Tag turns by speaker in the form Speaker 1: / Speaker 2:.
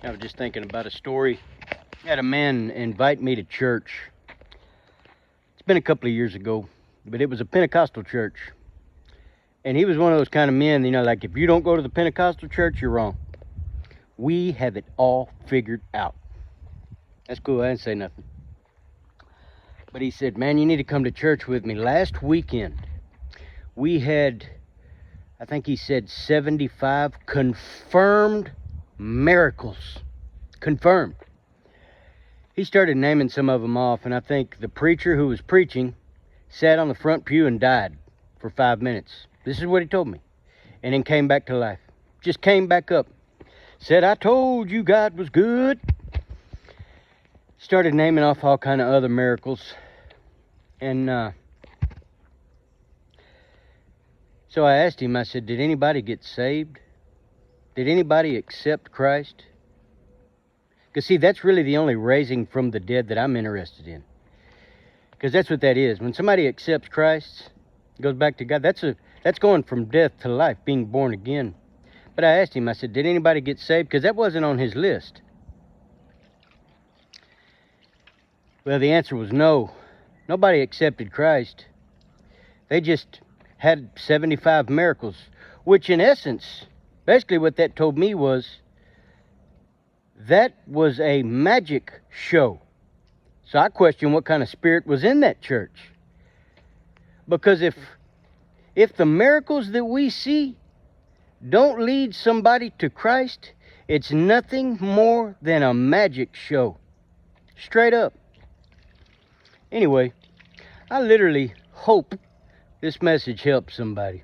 Speaker 1: I was just thinking about a story. I had a man invite me to church. It's been a couple of years ago, but it was a Pentecostal church. And he was one of those kind of men, like if you don't go to the Pentecostal church, you're wrong. We have it all figured out. That's cool, I didn't say nothing. But he said, man, you need to come to church with me. Last weekend, we had, I think he said 75 confirmed miracles. Confirmed. He started naming some of them off, and I think the preacher who was preaching sat on the front pew and died for 5 minutes. This is what he told me. And then came back to life. Just came back up. Said, I told you God was good. Started naming off all kind of other miracles. And so I asked him, I said, did anybody get saved? Did anybody accept Christ? Because see, that's really the only raising from the dead that I'm interested in. Because that's what that is. When somebody accepts Christ, goes back to God, that's going from death to life, being born again. But I asked him, I said, did anybody get saved? Because that wasn't on his list. Well, the answer was no. Nobody accepted Christ. They just had 75 miracles, which in essence, basically what that told me was, that was a magic show. So I question what kind of spirit was in that church. Because if the miracles that we see don't lead somebody to Christ, it's nothing more than a magic show. Straight up. Anyway, I literally hope this message helps somebody.